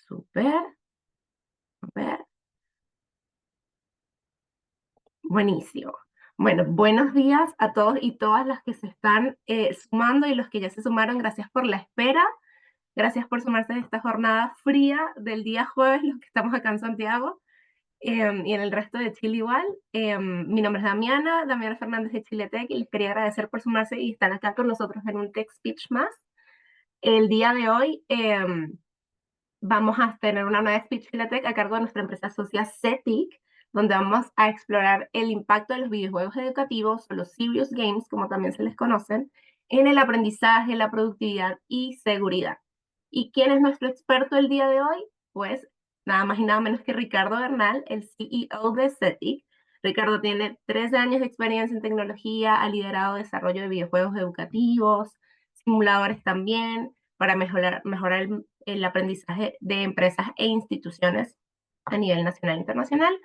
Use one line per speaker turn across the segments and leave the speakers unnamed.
Súper. A ver. Buenísimo. Bueno, buenos días a todos y todas las que se están sumando y los que ya se sumaron. Gracias por la espera. Gracias por sumarse a esta jornada fría del día jueves, los que estamos acá en Santiago y en el resto de Chile igual. Mi nombre es Damiana Fernández de Chile Tech, y les quería agradecer por sumarse y estar acá con nosotros en un Tech Speech más. El día de hoy vamos a tener una nueva Speech Chile Tech a cargo de nuestra empresa socia CETIC, donde vamos a explorar el impacto de los videojuegos educativos, o los serious games, como también se les conocen, en el aprendizaje, la productividad y seguridad. ¿Y quién es nuestro experto el día de hoy? Pues nada más y nada menos que Ricardo Bernal, el CEO de CETIC. Ricardo tiene 13 años de experiencia en tecnología, ha liderado desarrollo de videojuegos educativos, simuladores también, para mejorar el aprendizaje de empresas e instituciones a nivel nacional e internacional.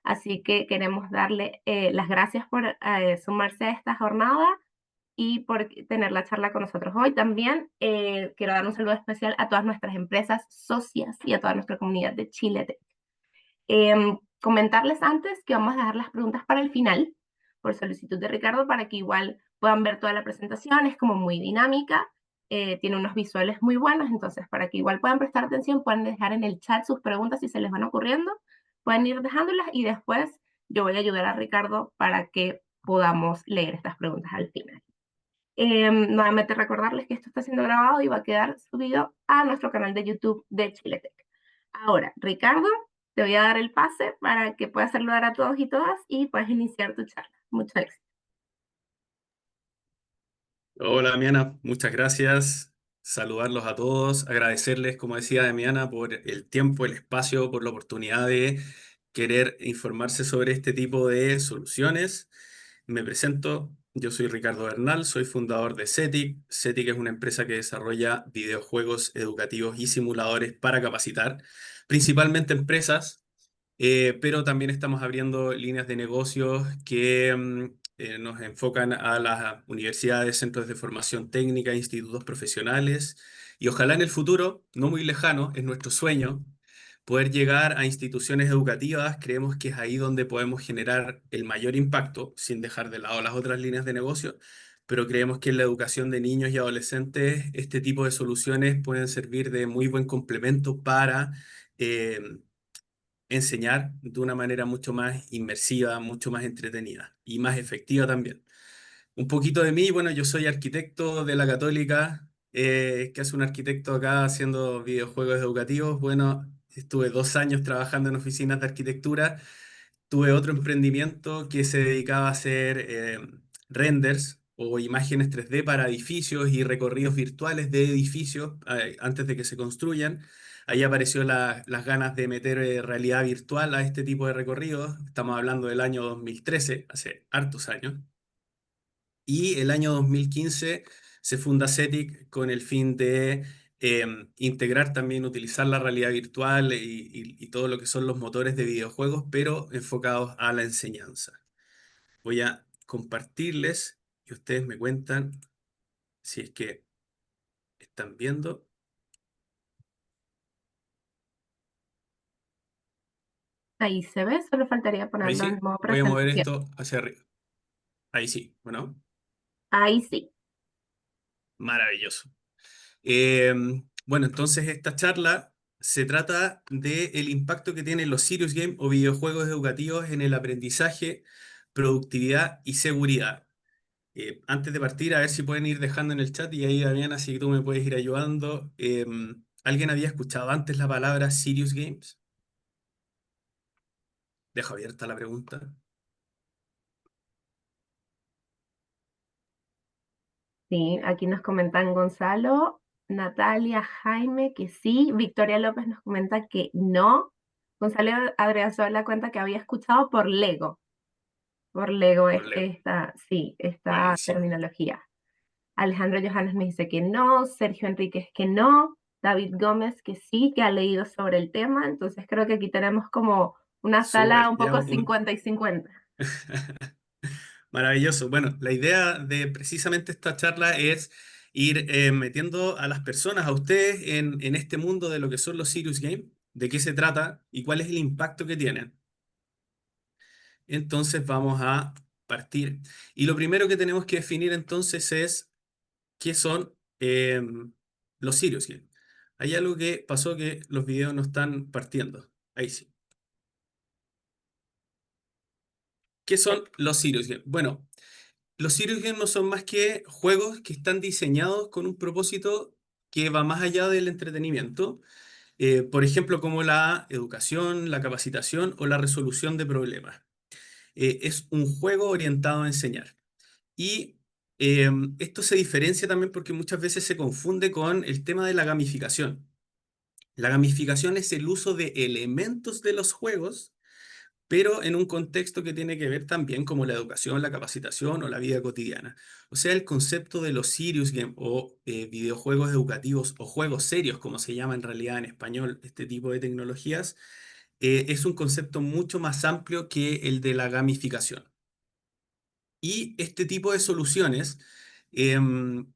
Así que queremos darle las gracias por sumarse a esta jornada y por tener la charla con nosotros hoy. También quiero dar un saludo especial a todas nuestras empresas socias y a toda nuestra comunidad de Chile Tech. Comentarles antes que vamos a dejar las preguntas para el final, por solicitud de Ricardo, para que igual puedan ver toda la presentación. Es como muy dinámica, tiene unos visuales muy buenos, entonces para que igual puedan prestar atención, pueden dejar en el chat sus preguntas si se les van ocurriendo, pueden ir dejándolas y después yo voy a ayudar a Ricardo para que podamos leer estas preguntas al final. Nuevamente recordarles que esto está siendo grabado y va a quedar subido a nuestro canal de YouTube de Chile Tech. Ahora, Ricardo, te voy a dar el pase para que puedas saludar a todos y todas y puedas iniciar tu charla. Mucho éxito.
Hola, Damiana, muchas gracias. Saludarlos a todos, agradecerles, como decía Damiana, por el tiempo, el espacio, por la oportunidad de querer informarse sobre este tipo de soluciones. Me presento, yo soy Ricardo Bernal, soy fundador de CETIC. CETIC es una empresa que desarrolla videojuegos educativos y simuladores para capacitar, principalmente empresas, pero también estamos abriendo líneas de negocios que nos enfocan a las universidades, centros de formación técnica, institutos profesionales, y ojalá en el futuro, no muy lejano, es nuestro sueño, poder llegar a instituciones educativas. Creemos que es ahí donde podemos generar el mayor impacto, sin dejar de lado las otras líneas de negocio, pero creemos que en la educación de niños y adolescentes este tipo de soluciones pueden servir de muy buen complemento para eh, enseñar de una manera mucho más inmersiva, mucho más entretenida y más efectiva también. Un poquito de mí, bueno, yo soy arquitecto de la Católica. ¿Qué hace un arquitecto acá haciendo videojuegos educativos? Bueno, estuve 2 años trabajando en oficinas de arquitectura. Tuve otro emprendimiento que se dedicaba a hacer renders o imágenes 3D para edificios y recorridos virtuales de edificios antes de que se construyan. Ahí apareció las ganas de meter realidad virtual a este tipo de recorridos. Estamos hablando del año 2013, hace hartos años. Y el año 2015 se funda CETIC con el fin de integrar también, utilizar la realidad virtual y todo lo que son los motores de videojuegos, pero enfocados a la enseñanza. Voy a compartirles y ustedes me cuentan si es que están viendo.
Ahí se ve, solo faltaría
Ahí
ponerlo en
sí,
modo
voy a mover
presentación.
esto hacia arriba. Ahí sí, bueno,
Ahí sí.
maravilloso. Eh, bueno, entonces esta charla se trata del impacto que tienen los serious games o videojuegos educativos en el aprendizaje, productividad y seguridad. Antes de partir, a ver si pueden ir dejando en el chat y ahí, Damiana, si tú me puedes ir ayudando. ¿Alguien había escuchado antes la palabra serious games? Dejo abierta la pregunta.
Sí, aquí nos comentan Gonzalo, Natalia, Jaime que sí, Victoria López nos comenta que no. Gonzalo Adriazola cuenta que había escuchado por Lego
Por Leo.
sí, esta
Buenísimo.
terminología. Alejandro Johannes me dice que no, Sergio Enríquez que no, David Gómez que sí, que ha leído sobre el tema, entonces creo que aquí tenemos como una sala
Súper.
un poco 50 y 50.
Maravilloso. Bueno, la idea de precisamente esta charla es ir metiendo a las personas, a ustedes, en este mundo de lo que son los serious games. de qué se trata y cuál es el impacto que tienen. Entonces vamos a partir. Y lo primero que tenemos que definir entonces es qué son los serious games. Hay algo que pasó que los videos no están partiendo. Ahí sí. ¿Qué son los serious games? Bueno, los serious games no son más que juegos que están diseñados con un propósito que va más allá del entretenimiento. Por ejemplo, como la educación, la capacitación o la resolución de problemas. Es un juego orientado a enseñar. Y esto se diferencia también porque muchas veces se confunde con el tema de la gamificación. La gamificación es el uso de elementos de los juegos, pero en un contexto que tiene que ver también como la educación, la capacitación o la vida cotidiana. O sea, el concepto de los serious games o videojuegos educativos o juegos serios, como se llama en realidad en español este tipo de tecnologías, es un concepto mucho más amplio que el de la gamificación. Y este tipo de soluciones,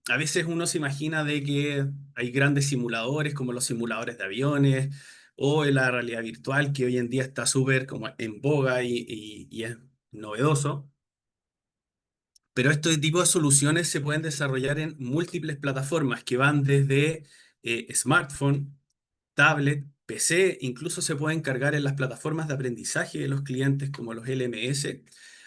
a veces uno se imagina de que hay grandes simuladores como los simuladores de aviones o en la realidad virtual que hoy en día está súper como en boga y es novedoso. Pero este tipo de soluciones se pueden desarrollar en múltiples plataformas que van desde smartphone, tablet, PC, incluso se pueden cargar en las plataformas de aprendizaje de los clientes como los LMS,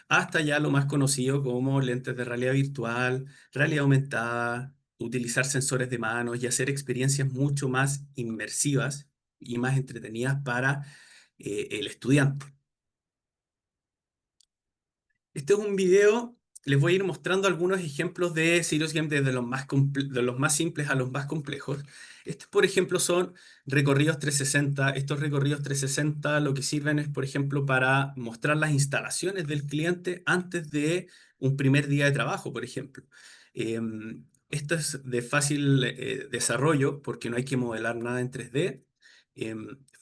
hasta ya lo más conocido como lentes de realidad virtual, realidad aumentada, utilizar sensores de manos y hacer experiencias mucho más inmersivas y más entretenidas para el estudiante. Este es un video, les voy a ir mostrando algunos ejemplos de Serious Game desde de los más simples a los más complejos. Estos, por ejemplo, son recorridos 360. Estos recorridos 360 lo que sirven es, por ejemplo, para mostrar las instalaciones del cliente antes de un primer día de trabajo, por ejemplo. Esto es de fácil desarrollo porque no hay que modelar nada en 3D.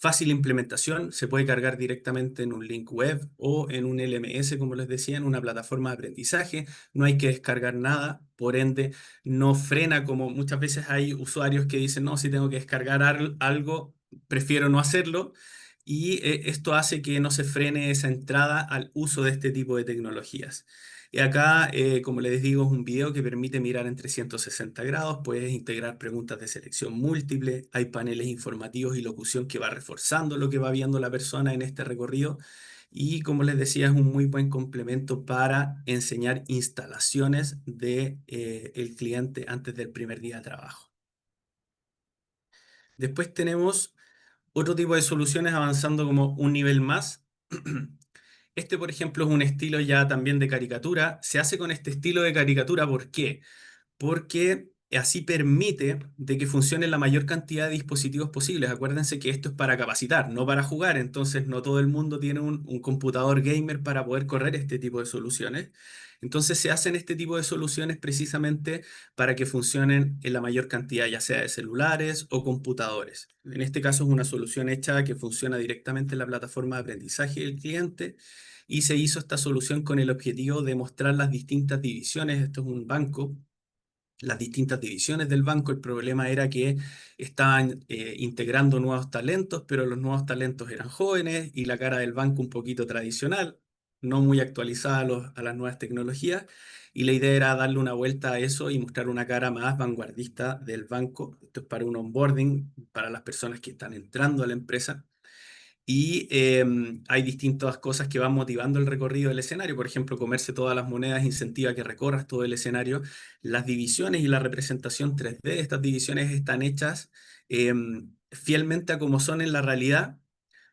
Fácil implementación, se puede cargar directamente en un link web o en un LMS, como les decía, en una plataforma de aprendizaje. No hay que descargar nada, por ende, no frena como muchas veces hay usuarios que dicen, no, si tengo que descargar algo, prefiero no hacerlo. Y esto hace que no se frene esa entrada al uso de este tipo de tecnologías. Y acá, como les digo, es un video que permite mirar en 360 grados, puedes integrar preguntas de selección múltiple, hay paneles informativos y locución que va reforzando lo que va viendo la persona en este recorrido. Y como les decía, es un muy buen complemento para enseñar instalaciones de, el cliente antes del primer día de trabajo. Después tenemos otro tipo de soluciones avanzando como un nivel más. Este, por ejemplo, es un estilo ya también de caricatura. Se hace con este estilo de caricatura, ¿por qué? Porque así permite de que funcione la mayor cantidad de dispositivos posibles. Acuérdense que esto es para capacitar, no para jugar, entonces no todo el mundo tiene un computador gamer para poder correr este tipo de soluciones. Entonces se hacen este tipo de soluciones precisamente para que funcionen en la mayor cantidad, ya sea de celulares o computadores. En este caso es una solución hecha que funciona directamente en la plataforma de aprendizaje del cliente y se hizo esta solución con el objetivo de mostrar las distintas divisiones. Esto es un banco, las distintas divisiones del banco. El problema era que estaban integrando nuevos talentos, pero los nuevos talentos eran jóvenes y la cara del banco un poquito tradicional, no muy actualizada a las nuevas tecnologías. Y la idea era darle una vuelta a eso y mostrar una cara más vanguardista del banco. Esto es para un onboarding, para las personas que están entrando a la empresa. Y hay distintas cosas que van motivando el recorrido del escenario. Por ejemplo, comerse todas las monedas incentiva que recorras todo el escenario. Las divisiones y la representación 3D de estas divisiones están hechas fielmente a como son en la realidad.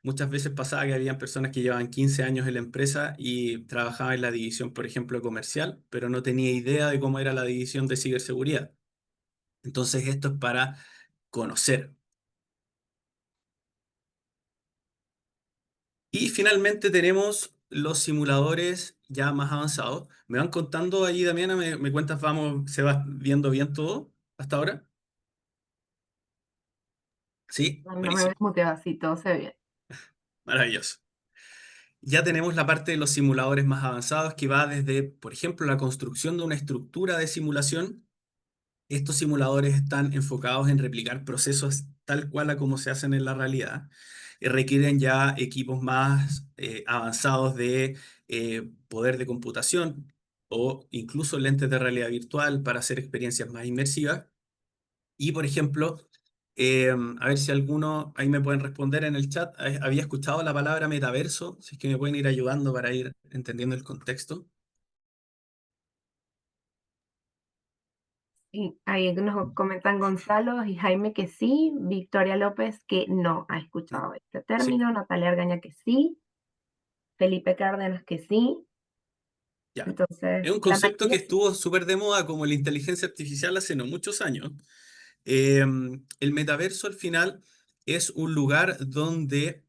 Muchas veces pasaba que habían personas que llevaban 15 años en la empresa y trabajaban en la división, por ejemplo, comercial, pero no tenía idea de cómo era la división de ciberseguridad. Entonces, esto es para conocer. Y finalmente tenemos los simuladores ya más avanzados. ¿Me van contando ahí, Damiana? ¿Me cuentas, vamos, se va viendo bien todo hasta ahora? Sí,
No me
buenísimo,
ves muteado así, todo se ve bien.
maravilloso. Ya tenemos la parte de los simuladores más avanzados que va desde, por ejemplo, la construcción de una estructura de simulación Estos simuladores están enfocados en replicar procesos tal cual a como se hacen en la realidad. Requieren ya equipos más avanzados de poder de computación o incluso lentes de realidad virtual para hacer experiencias más inmersivas. Y, por ejemplo, a ver si alguno ahí me pueden responder en el chat. Había escuchado la palabra metaverso, si es que me pueden ir ayudando para ir entendiendo el contexto.
Y ahí nos comentan Gonzalo y Jaime que sí, Victoria López que no ha escuchado este
Sí,
término, Natalia Argaña que sí, Felipe Cárdenas que sí.
ya. Es
Entonces,
un
la
concepto que
mayoría sí.
estuvo súper de moda como la inteligencia artificial hace no muchos años. El metaverso al final es un lugar donde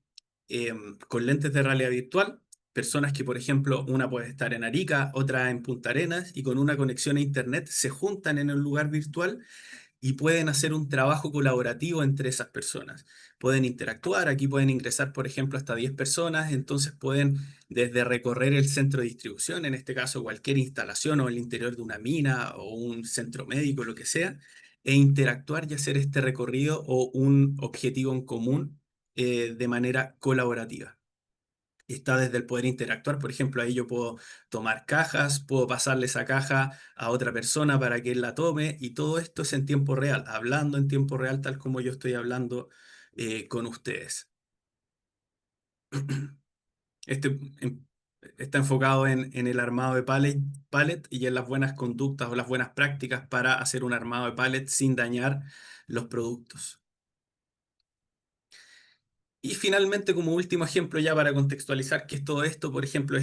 con lentes de realidad virtual, personas que, por ejemplo, una puede estar en Arica, otra en Punta Arenas, y con una conexión a Internet se juntan en un lugar virtual y pueden hacer un trabajo colaborativo entre esas personas. Pueden interactuar, aquí pueden ingresar, por ejemplo, hasta 10 personas, entonces pueden desde recorrer el centro de distribución, en este caso cualquier instalación o el interior de una mina o un centro médico, lo que sea, e interactuar y hacer este recorrido o un objetivo en común de manera colaborativa. Está desde el poder interactuar, por ejemplo, ahí yo puedo tomar cajas, puedo pasarle esa caja a otra persona para que él la tome y todo esto es en tiempo real, hablando en tiempo real tal como yo estoy hablando con ustedes. Este está enfocado en el armado de pallet y en las buenas conductas o las buenas prácticas para hacer un armado de pallet sin dañar los productos. Y finalmente, como último ejemplo, ya para contextualizar qué es todo esto, por ejemplo,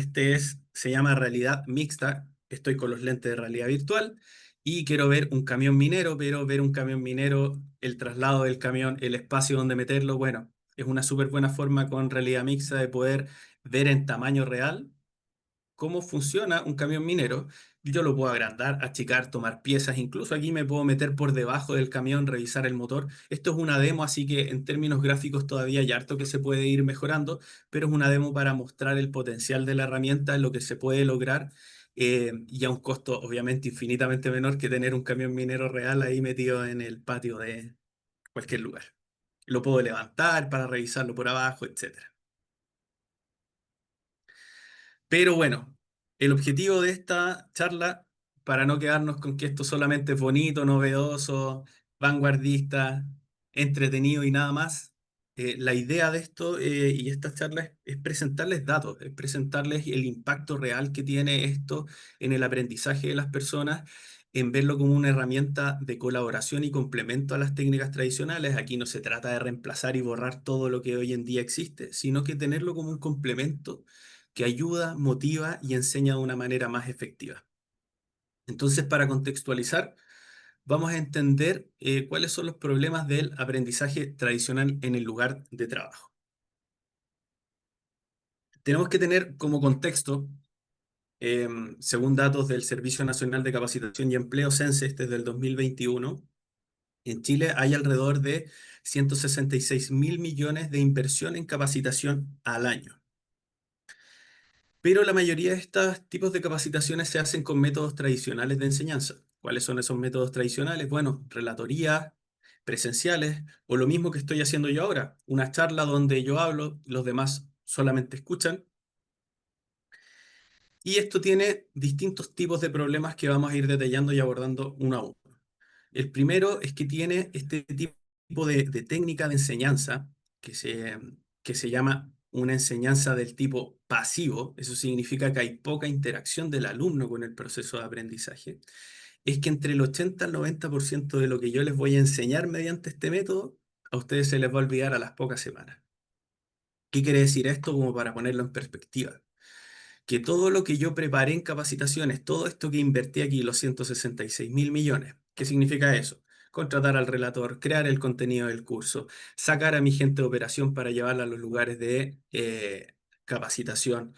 se llama realidad mixta. Estoy con los lentes de realidad virtual y quiero ver un camión minero, pero ver un camión minero, el traslado del camión, el espacio donde meterlo, bueno, es una súper buena forma con realidad mixta de poder ver en tamaño real cómo funciona un camión minero. Yo lo puedo agrandar, achicar, tomar piezas, incluso aquí me puedo meter por debajo del camión, revisar el motor. Esto es una demo, así que en términos gráficos todavía hay harto que se puede ir mejorando, pero es una demo para mostrar el potencial de la herramienta, lo que se puede lograr y a un costo obviamente infinitamente menor que tener un camión minero real ahí metido en el patio de cualquier lugar. Lo puedo levantar para revisarlo por abajo, etcétera. Pero bueno, el objetivo de esta charla, para no quedarnos con que esto solamente es bonito, novedoso, vanguardista, entretenido y nada más, la idea de esto y esta charla es presentarles datos, es presentarles el impacto real que tiene esto en el aprendizaje de las personas, en verlo como una herramienta de colaboración y complemento a las técnicas tradicionales. Aquí no se trata de reemplazar y borrar todo lo que hoy en día existe, sino que tenerlo como un complemento que ayuda, motiva y enseña de una manera más efectiva. Entonces, para contextualizar, vamos a entender cuáles son los problemas del aprendizaje tradicional en el lugar de trabajo. Tenemos que tener como contexto, según datos del Servicio Nacional de Capacitación y Empleo, CENSE, este es del 2021, en Chile hay alrededor de 166.000 millones de inversión en capacitación al año. Pero la mayoría de estos tipos de capacitaciones se hacen con métodos tradicionales de enseñanza. ¿Cuáles son esos métodos tradicionales? Bueno, relatorías presenciales o lo mismo que estoy haciendo yo ahora, una charla donde yo hablo, los demás solamente escuchan. Y esto tiene distintos tipos de problemas que vamos a ir detallando y abordando uno a uno. El primero es que tiene este tipo de técnica de enseñanza que se llama una enseñanza del tipo pasivo. Eso significa que hay poca interacción del alumno con el proceso de aprendizaje. Es que entre el 80 al 90% de lo que yo les voy a enseñar mediante este método, a ustedes se les va a olvidar a las pocas semanas. ¿Qué quiere decir esto como para ponerlo en perspectiva? Que todo lo que yo preparé en capacitaciones, todo esto que invertí aquí, los 166.000 millones, ¿qué significa eso? Contratar al relator, crear el contenido del curso, sacar a mi gente de operación para llevarla a los lugares de capacitación,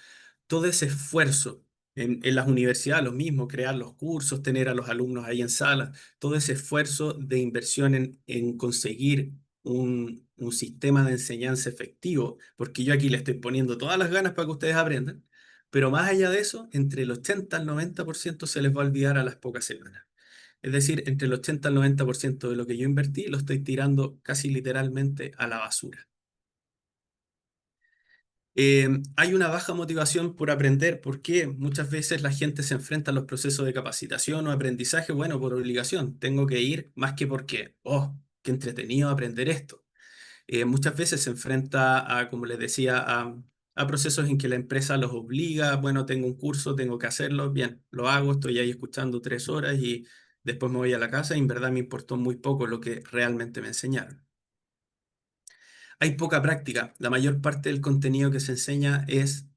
todo ese esfuerzo en las universidades, lo mismo, crear los cursos, tener a los alumnos ahí en salas, todo ese esfuerzo de inversión en conseguir un sistema de enseñanza efectivo, porque yo aquí le estoy poniendo todas las ganas para que ustedes aprendan, pero más allá de eso, entre el 80 al 90% se les va a olvidar a las pocas semanas. Es decir, entre el 80 al 90% de lo que yo invertí lo estoy tirando casi literalmente a la basura. Hay una baja motivación por aprender porque muchas veces la gente se enfrenta a los procesos de capacitación o aprendizaje, bueno, por obligación. Tengo que ir más que porque, oh, qué entretenido aprender esto. Muchas veces se enfrenta a, como les decía, a procesos en que la empresa los obliga, bueno, tengo un curso, tengo que hacerlo, bien, lo hago, estoy ahí escuchando 3 horas y después me voy a la casa y en verdad me importó muy poco lo que realmente me enseñaron. Hay poca práctica, la mayor parte del contenido que se enseña es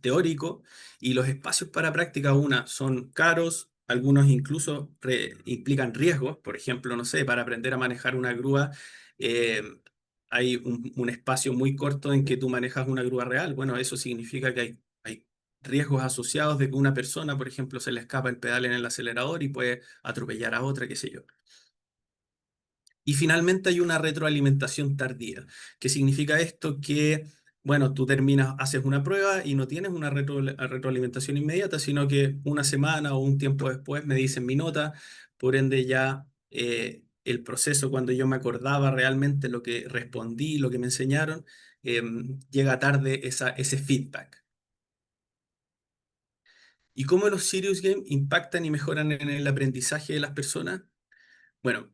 teórico y los espacios para práctica, una, son caros, algunos incluso implican riesgos, por ejemplo, no sé, para aprender a manejar una grúa, eh, hay un espacio muy corto en que tú manejas una grúa real. Bueno, eso significa que hay riesgos asociados de que una persona, por ejemplo, se le escapa el pedal en el acelerador y puede atropellar a otra, qué sé yo. Y finalmente hay una retroalimentación tardía. ¿Qué significa esto? Que, bueno, tú terminas, haces una prueba y no tienes una retroalimentación inmediata, sino que una semana o un tiempo después me dicen mi nota, por ende ya el proceso, cuando yo me acordaba realmente lo que respondí, lo que me enseñaron, llega tarde ese feedback. ¿Y cómo los Serious Games impactan y mejoran en el aprendizaje de las personas? Bueno,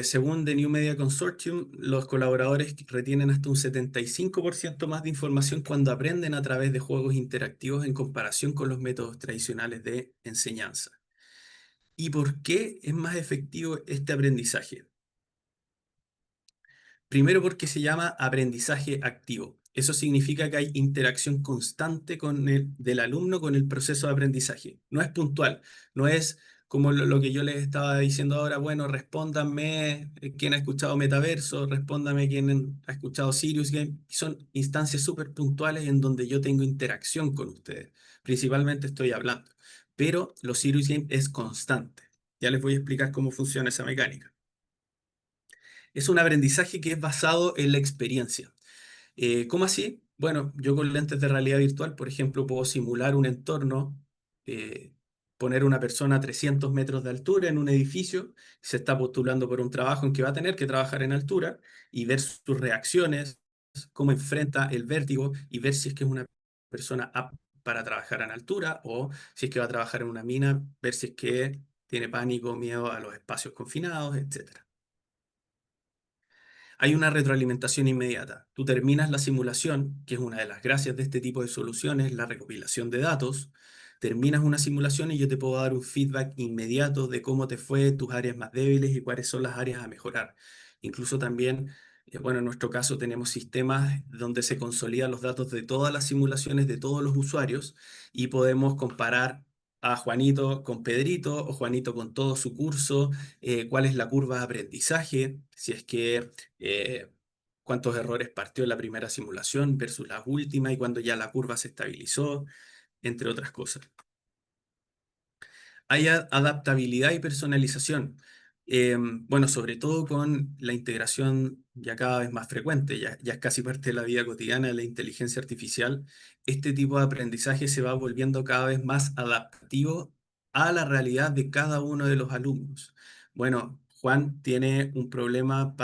según The New Media Consortium, los colaboradores retienen hasta un 75% más de información cuando aprenden a través de juegos interactivos en comparación con los métodos tradicionales de enseñanza. ¿Y por qué es más efectivo este aprendizaje? Primero porque se llama aprendizaje activo. Eso significa que hay interacción constante del alumno con el proceso de aprendizaje. No es puntual, no es como lo que yo les estaba diciendo ahora, bueno, respóndanme quién ha escuchado Metaverso, respóndame quién ha escuchado Serious Game. Son instancias súper puntuales en donde yo tengo interacción con ustedes. Principalmente estoy hablando. Pero los Serious Game es constante. Ya les voy a explicar cómo funciona esa mecánica. Es un aprendizaje que es basado en la experiencia. ¿Cómo así? Bueno, yo con lentes de realidad virtual, por ejemplo, puedo simular un entorno, eh, poner una persona a 300 metros de altura en un edificio, se está postulando por un trabajo en que va a tener que trabajar en altura y ver sus reacciones, cómo enfrenta el vértigo y ver si es que es una persona apta para trabajar en altura o si es que va a trabajar en una mina, ver si es que tiene pánico, miedo a los espacios confinados, etcétera. Hay una retroalimentación inmediata. Tú terminas la simulación, que es una de las gracias de este tipo de soluciones, la recopilación de datos. Terminas una simulación y yo te puedo dar un feedback inmediato de cómo te fue, tus áreas más débiles y cuáles son las áreas a mejorar. Incluso también, bueno, en nuestro caso tenemos sistemas donde se consolidan los datos de todas las simulaciones de todos los usuarios y podemos comparar a Juanito con Pedrito o Juanito con todo su curso, cuál es la curva de aprendizaje, si es que eh, cuántos errores partió en la primera simulación versus la última y cuando ya la curva se estabilizó, entre otras cosas. Hay adaptabilidad y personalización. Bueno, sobre todo con la integración ya cada vez más frecuente, ya es casi parte de la vida cotidiana de la inteligencia artificial. Este tipo de aprendizaje se va volviendo cada vez más adaptativo a la realidad de cada uno de los alumnos. Bueno, Juan tiene un problema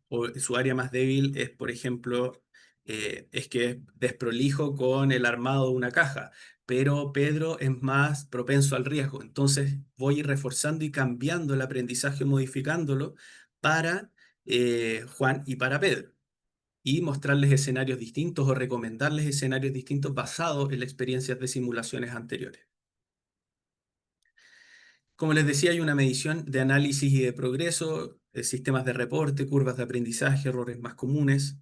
o su área más débil es, por ejemplo, es que es desprolijo con el armado de una caja, pero Pedro es más propenso al riesgo. Entonces voy a ir reforzando y cambiando el aprendizaje, modificándolo para Juan y para Pedro. Y mostrarles escenarios distintos o recomendarles escenarios distintos basados en las experiencias de simulaciones anteriores. Como les decía, hay una medición de análisis y de progreso, sistemas de reporte, curvas de aprendizaje, errores más comunes.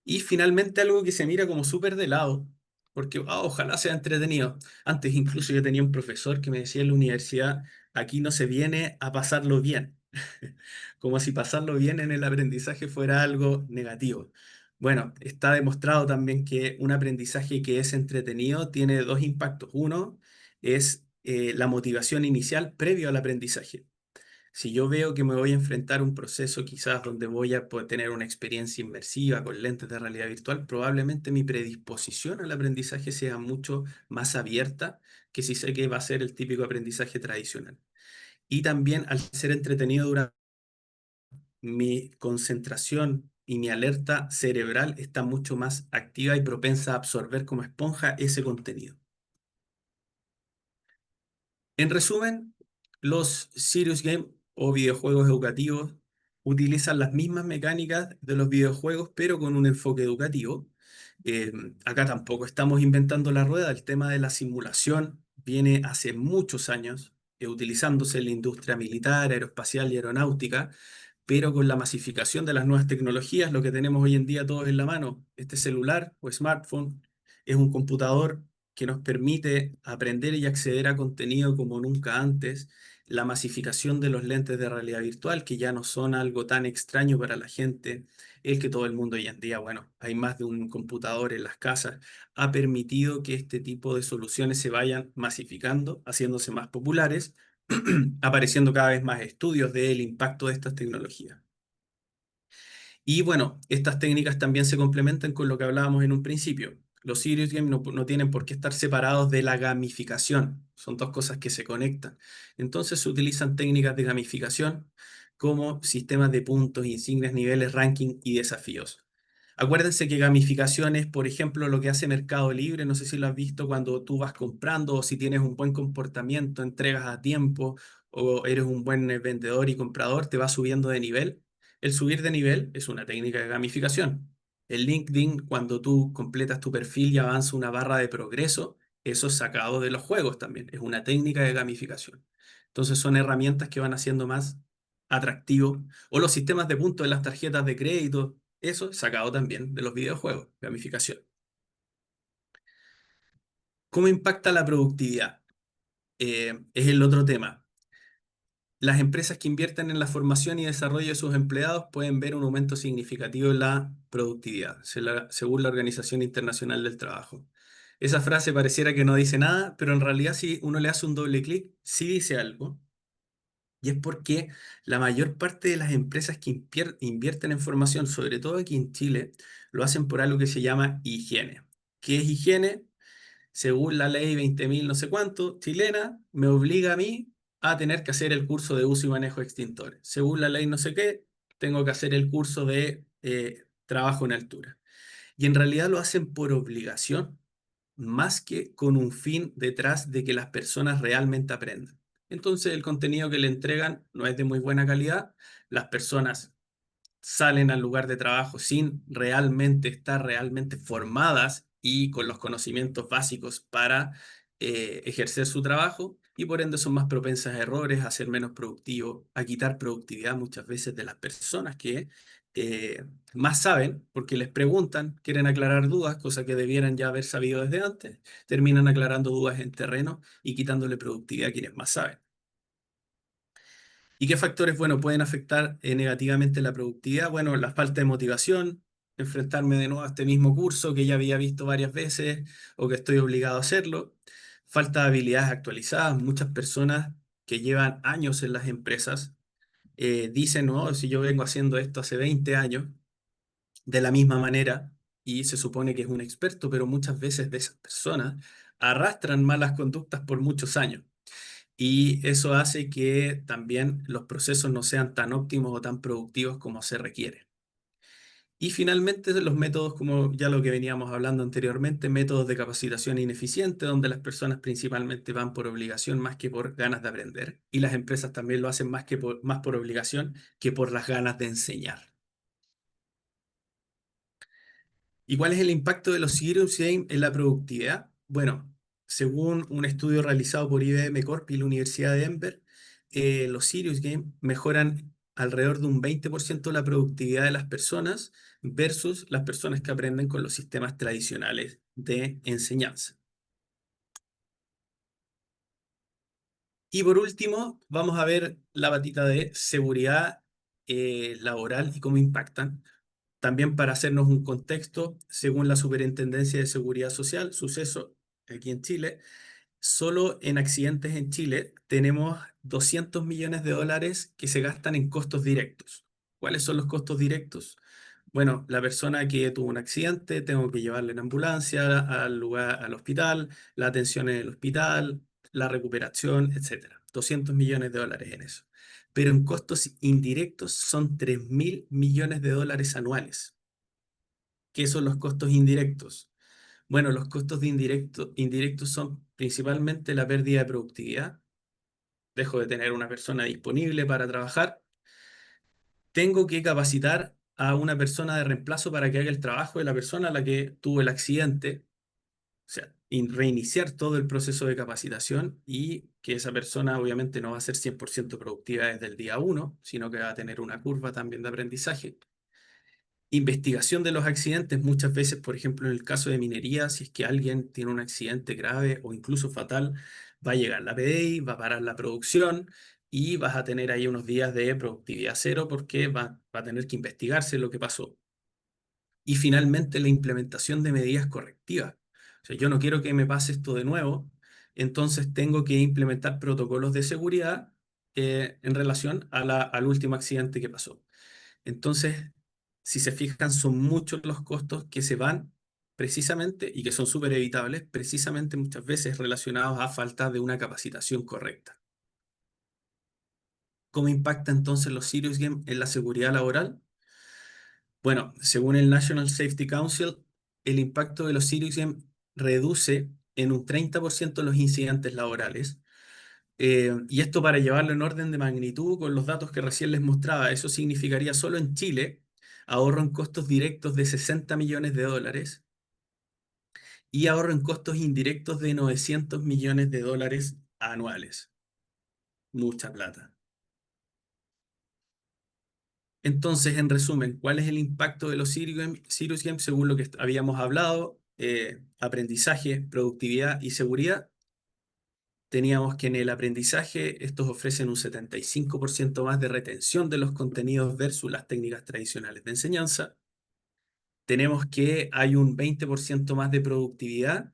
Y finalmente algo que se mira como súper de lado, porque ojalá sea entretenido. Antes incluso yo tenía un profesor que me decía en la universidad, aquí no se viene a pasarlo bien, como si pasarlo bien en el aprendizaje fuera algo negativo. Bueno, está demostrado también que un aprendizaje que es entretenido tiene dos impactos. Uno es la motivación inicial previo al aprendizaje. Si yo veo que me voy a enfrentar a un proceso quizás donde voy a poder tener una experiencia inmersiva con lentes de realidad virtual, probablemente mi predisposición al aprendizaje sea mucho más abierta que si sé que va a ser el típico aprendizaje tradicional. Y también al ser entretenido durante mi concentración y mi alerta cerebral está mucho más activa y propensa a absorber como esponja ese contenido. En resumen, los Serious Games o videojuegos educativos utilizan las mismas mecánicas de los videojuegos, pero con un enfoque educativo. Eh, Acá tampoco estamos inventando la rueda. El tema de la simulación viene hace muchos años utilizándose en la industria militar, aeroespacial y aeronáutica, pero con la masificación de las nuevas tecnologías, lo que tenemos hoy en día todos en la mano, este celular o smartphone, es un computador que nos permite aprender y acceder a contenido como nunca antes, la masificación de los lentes de realidad virtual, que ya no son algo tan extraño para la gente, el que todo el mundo hoy en día, bueno, hay más de un computador en las casas, ha permitido que este tipo de soluciones se vayan masificando, haciéndose más populares, apareciendo cada vez más estudios del impacto de estas tecnologías. Y bueno, estas técnicas también se complementan con lo que hablábamos en un principio. Los serious games no tienen por qué estar separados de la gamificación. Son dos cosas que se conectan. Entonces se utilizan técnicas de gamificación como sistemas de puntos, insignias, niveles, ranking y desafíos. Acuérdense que gamificación es, por ejemplo, lo que hace Mercado Libre. No sé si lo has visto cuando tú vas comprando o si tienes un buen comportamiento, entregas a tiempo o eres un buen vendedor y comprador, te va subiendo de nivel. El subir de nivel es una técnica de gamificación. El LinkedIn, cuando tú completas tu perfil y avanza una barra de progreso, eso es sacado de los juegos también. Es una técnica de gamificación. Entonces son herramientas que van haciendo más atractivo. O los sistemas de puntos de las tarjetas de crédito, eso es sacado también de los videojuegos, gamificación. ¿Cómo impacta la productividad? Es el otro tema. Las empresas que invierten en la formación y desarrollo de sus empleados pueden ver un aumento significativo en la productividad, según la Organización Internacional del Trabajo. Esa frase pareciera que no dice nada, pero en realidad si uno le hace un doble clic, sí dice algo. Y es porque la mayor parte de las empresas que invierten en formación, sobre todo aquí en Chile, lo hacen por algo que se llama higiene. ¿Qué es higiene? Según la ley 20.000 no sé cuánto chilena, me obliga a mí a tener que hacer el curso de uso y manejo de extintores. Según la ley no sé qué, tengo que hacer el curso de trabajo en altura. Y en realidad lo hacen por obligación, más que con un fin detrás de que las personas realmente aprendan. Entonces el contenido que le entregan no es de muy buena calidad, las personas salen al lugar de trabajo sin realmente estar realmente formadas y con los conocimientos básicos para ejercer su trabajo y por ende son más propensas a errores, a ser menos productivos, a quitar productividad muchas veces de las personas que eh, más saben porque les preguntan, quieren aclarar dudas, cosa que debieran ya haber sabido desde antes, terminan aclarando dudas en terreno y quitándole productividad a quienes más saben. ¿Y qué factores, bueno, pueden afectar negativamente la productividad? Bueno, la falta de motivación, enfrentarme de nuevo a este mismo curso que ya había visto varias veces o que estoy obligado a hacerlo. Falta de habilidades actualizadas. Muchas personas que llevan años en las empresas dicen, no, si yo vengo haciendo esto hace 20 años, de la misma manera, y se supone que es un experto, pero muchas veces de esas personas arrastran malas conductas por muchos años. Y eso hace que también los procesos no sean tan óptimos o tan productivos como se requiere. Y finalmente los métodos, como ya lo que veníamos hablando anteriormente, métodos de capacitación ineficiente, donde las personas principalmente van por obligación más que por ganas de aprender. Y las empresas también lo hacen más por obligación que por las ganas de enseñar. ¿Y cuál es el impacto de los Serious Games en la productividad? Bueno, según un estudio realizado por IBM Corp y la Universidad de Denver, los Serious Games mejoran alrededor de un 20% la productividad de las personas versus las personas que aprenden con los sistemas tradicionales de enseñanza. Y por último, vamos a ver la patita de seguridad laboral y cómo impactan. También para hacernos un contexto, según la Superintendencia de Seguridad Social, suceso aquí en Chile, solo en accidentes en Chile tenemos 200 millones de dólares que se gastan en costos directos. ¿Cuáles son los costos directos? Bueno, la persona que tuvo un accidente, tengo que llevarle en ambulancia al lugar, al hospital, la atención en el hospital, la recuperación, etcétera. 200 millones de dólares en eso. Pero en costos indirectos son 3.000 millones de dólares anuales. ¿Qué son los costos indirectos? Bueno, los costos de indirectos son principalmente la pérdida de productividad. Dejo de tener una persona disponible para trabajar. Tengo que capacitar a una persona de reemplazo para que haga el trabajo de la persona a la que tuvo el accidente. O sea, reiniciar todo el proceso de capacitación y que esa persona obviamente no va a ser 100% productiva desde el día uno, sino que va a tener una curva también de aprendizaje. Investigación de los accidentes, muchas veces, por ejemplo, en el caso de minería, si es que alguien tiene un accidente grave o incluso fatal, va a llegar la PDI, va a parar la producción y vas a tener ahí unos días de productividad cero porque va a tener que investigarse lo que pasó. Y finalmente, la implementación de medidas correctivas. O sea, yo no quiero que me pase esto de nuevo, entonces tengo que implementar protocolos de seguridad en relación al último accidente que pasó. Entonces, si se fijan, son muchos los costos que se van precisamente y que son súper evitables, precisamente muchas veces relacionados a falta de una capacitación correcta. ¿Cómo impacta entonces los serious games en la seguridad laboral? Bueno, según el National Safety Council, el impacto de los serious games reduce en un 30% los incidentes laborales. Y esto para llevarlo en orden de magnitud con los datos que recién les mostraba, eso significaría solo en Chile ahorro en costos directos de 60 millones de dólares y ahorro en costos indirectos de 900 millones de dólares anuales. Mucha plata. Entonces, en resumen, ¿cuál es el impacto de los Serious Games según lo que habíamos hablado? Aprendizaje, productividad y seguridad. Teníamos que en el aprendizaje estos ofrecen un 75% más de retención de los contenidos versus las técnicas tradicionales de enseñanza. Tenemos que hay un 20% más de productividad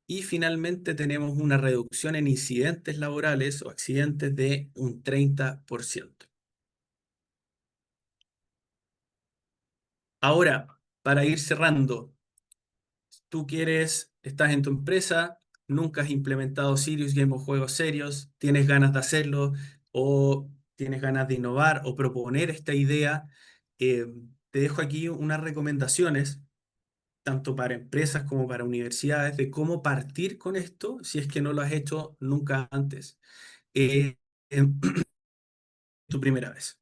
y finalmente tenemos una reducción en incidentes laborales o accidentes de un 30%. Ahora, para ir cerrando, tú estás en tu empresa, nunca has implementado Serious Game o juegos serios, tienes ganas de hacerlo o tienes ganas de innovar o proponer esta idea, eh, te dejo aquí unas recomendaciones, tanto para empresas como para universidades, de cómo partir con esto si es que no lo has hecho nunca antes. Eh, em, tu primera vez.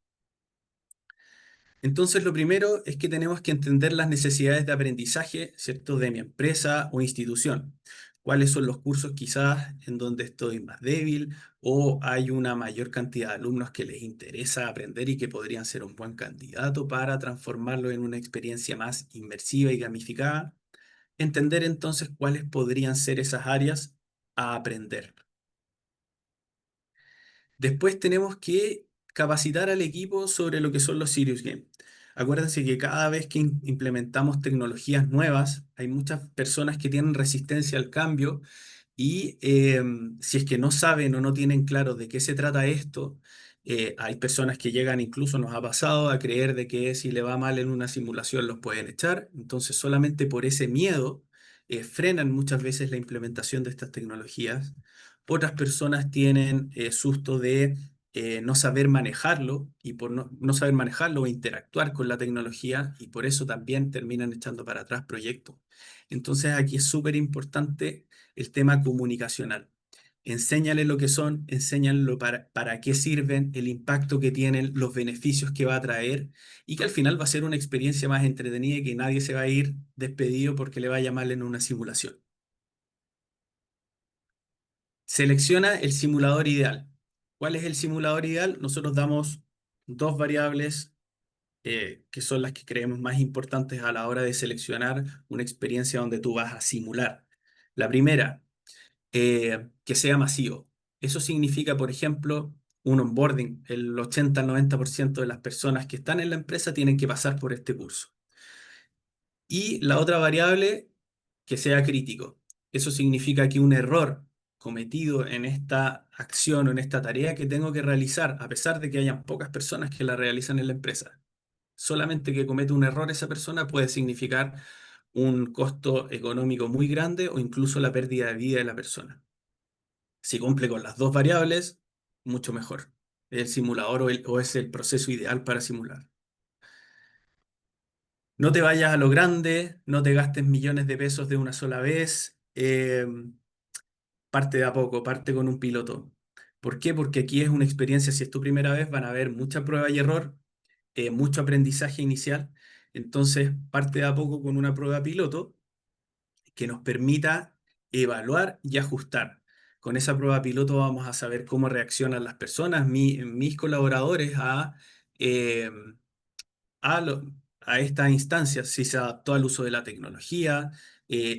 Entonces, lo primero es que tenemos que entender las necesidades de aprendizaje, ¿cierto?, de mi empresa o institución. ¿Cuáles son los cursos quizás en donde estoy más débil o hay una mayor cantidad de alumnos que les interesa aprender y que podrían ser un buen candidato para transformarlo en una experiencia más inmersiva y gamificada? Entender entonces cuáles podrían ser esas áreas a aprender. Después tenemos que capacitar al equipo sobre lo que son los Serious Games. Acuérdense que cada vez que implementamos tecnologías nuevas, hay muchas personas que tienen resistencia al cambio y si es que no saben o no tienen claro de qué se trata esto, hay personas que llegan, incluso nos ha pasado, a creer de que si le va mal en una simulación los pueden echar. Entonces, solamente por ese miedo, frenan muchas veces la implementación de estas tecnologías. Otras personas tienen susto de no saber manejarlo y por no saber manejarlo o interactuar con la tecnología y por eso también terminan echando para atrás proyectos. Entonces aquí es súper importante el tema comunicacional. Enséñale lo que son, enséñale para qué sirven, el impacto que tienen, los beneficios que va a traer y que al final va a ser una experiencia más entretenida y que nadie se va a ir despedido porque le vaya mal en una simulación. Selecciona el simulador ideal. ¿Cuál es el simulador ideal? Nosotros damos dos variables que son las que creemos más importantes a la hora de seleccionar una experiencia donde tú vas a simular. La primera, que sea masivo. Eso significa, por ejemplo, un onboarding. El 80 al 90% de las personas que están en la empresa tienen que pasar por este curso. Y la otra variable, que sea crítico. Eso significa que un error cometido en esta acción o en esta tarea que tengo que realizar, a pesar de que hayan pocas personas que la realizan en la empresa. Solamente que comete un error esa persona puede significar un costo económico muy grande o incluso la pérdida de vida de la persona. Si cumple con las dos variables, mucho mejor. El simulador o es el proceso ideal para simular. No te vayas a lo grande, no te gastes millones de pesos de una sola vez. Parte de a poco, parte con un piloto. ¿Por qué? Porque aquí es una experiencia, si es tu primera vez, van a haber mucha prueba y error, mucho aprendizaje inicial. Entonces, parte de a poco con una prueba piloto que nos permita evaluar y ajustar. Con esa prueba piloto vamos a saber cómo reaccionan las personas, mis colaboradores eh, a, lo- a estas instancias, si se adaptó al uso de la tecnología,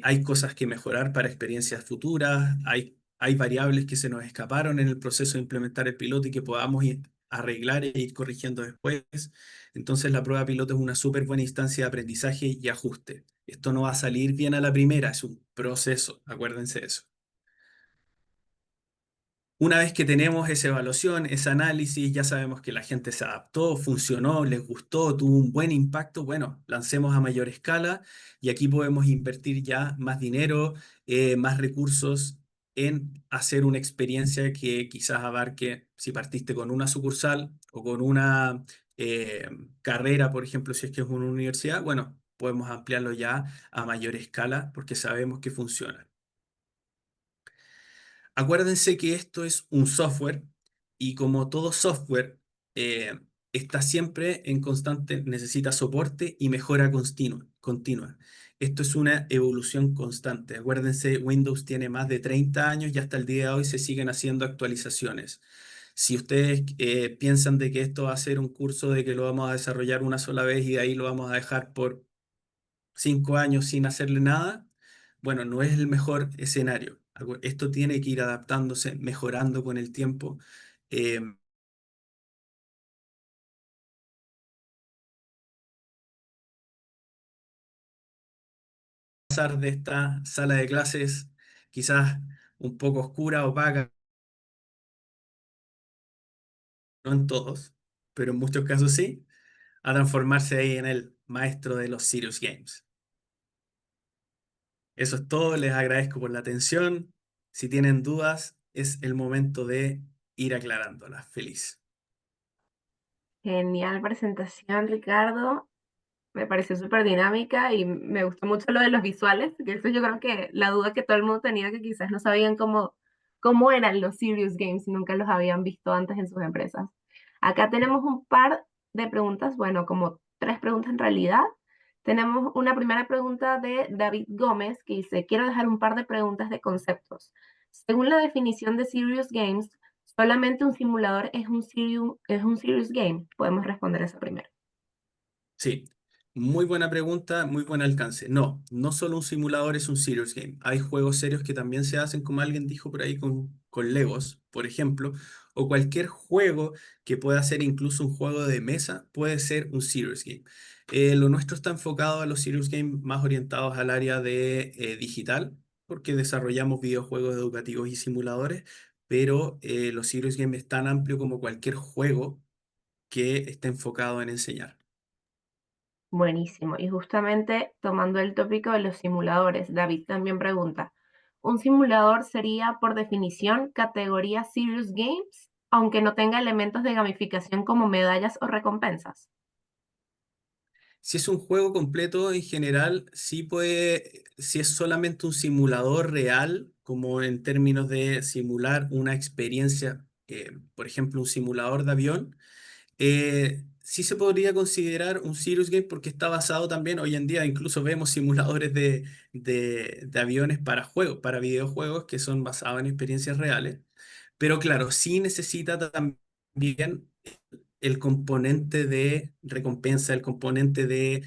hay cosas que mejorar para experiencias futuras, hay variables que se nos escaparon en el proceso de implementar el piloto y que podamos arreglar e ir corrigiendo después. Entonces la prueba piloto es una súper buena instancia de aprendizaje y ajuste. Esto no va a salir bien a la primera, es un proceso, acuérdense de eso. Una vez que tenemos esa evaluación, ese análisis, ya sabemos que la gente se adaptó, funcionó, les gustó, tuvo un buen impacto, bueno, lancemos a mayor escala y aquí podemos invertir ya más dinero, más recursos en hacer una experiencia que quizás abarque, si partiste con una sucursal o con una eh, carrera, por ejemplo, si es que es una universidad, bueno, podemos ampliarlo ya a mayor escala porque sabemos que funciona. Acuérdense que esto es un software y como todo software, eh, está siempre en constante, necesita soporte y mejora continua. Esto es una evolución constante. Acuérdense, Windows tiene más de 30 años y hasta el día de hoy se siguen haciendo actualizaciones. Si ustedes piensan de que esto va a ser un curso de que lo vamos a desarrollar una sola vez y de ahí lo vamos a dejar por 5 años sin hacerle nada, bueno, no es el mejor escenario. Esto tiene que ir adaptándose, mejorando con el tiempo. Eh, Pasar de esta sala de clases quizás un poco oscura, opaca, no en todos, pero en muchos casos sí, a transformarse ahí en el maestro de los Serious Games. Eso es todo, les agradezco por la atención. Si tienen dudas, es el momento de ir aclarándolas. Feliz.
Genial presentación, Ricardo. Me pareció súper dinámica y me gustó mucho lo de los visuales, que eso yo creo que la duda que todo el mundo tenía, que quizás no sabían cómo eran los Serious Games y nunca los habían visto antes en sus empresas. Acá tenemos un par de preguntas, bueno, como tres preguntas en realidad. Tenemos una primera pregunta de David Gómez que dice, quiero dejar un par de preguntas de conceptos. Según la definición de Serious Games, solamente un simulador es un serious game. Podemos responder esa primero.
Sí, muy buena pregunta, muy buen alcance. No, no solo un simulador es un serious game. Hay juegos serios que también se hacen, como alguien dijo por ahí, con Legos, por ejemplo, o cualquier juego que pueda ser incluso un juego de mesa puede ser un serious game. Lo nuestro está enfocado a los serious games más orientados al área de digital, porque desarrollamos videojuegos educativos y simuladores, pero los serious games es tan amplio como cualquier juego que esté enfocado en enseñar.
Buenísimo. Y justamente tomando el tópico de los simuladores, David también pregunta, ¿un simulador sería por definición categoría Serious Games, aunque no tenga elementos de gamificación como medallas o recompensas?
Si es un juego completo, en general, si es solamente un simulador real, como en términos de simular una experiencia, por ejemplo, un simulador de avión, sí se podría considerar un serious game porque está basado también, hoy en día incluso vemos simuladores de aviones para juegos, para videojuegos que son basados en experiencias reales. Pero claro, sí necesita también el componente de recompensa, el componente de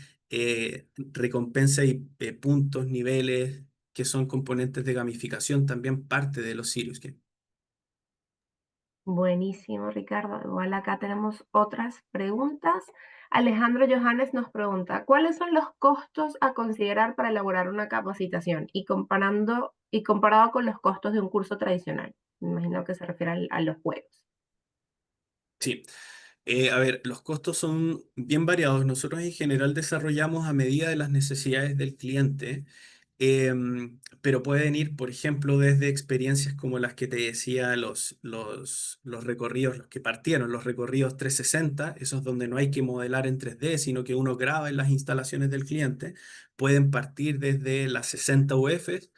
recompensa y puntos, niveles, que son componentes de gamificación, también parte de los serious games.
Buenísimo, Ricardo. Igual acá tenemos otras preguntas. Alejandro Johannes nos pregunta, ¿cuáles son los costos a considerar para elaborar una capacitación y comparado con los costos de un curso tradicional? Me imagino que se refiere a los juegos.
Sí. A ver, los costos son bien variados. Nosotros en general desarrollamos a medida de las necesidades del cliente, pero pueden ir, por ejemplo, desde experiencias como las que te decía, los recorridos, los que partieron, los recorridos 360, esos donde no hay que modelar en 3D, sino que uno graba en las instalaciones del cliente, pueden partir desde las 60 UFs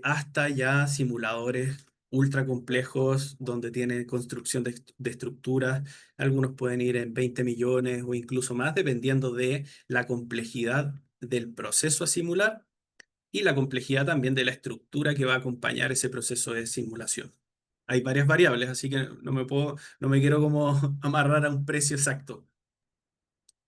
hasta ya simuladores ultra complejos donde tienen construcción de estructuras. Algunos pueden ir en 20 millones o incluso más, dependiendo de la complejidad del proceso a simular y la complejidad también de la estructura que va a acompañar ese proceso de simulación. Hay varias variables, así que no me quiero como amarrar a un precio exacto.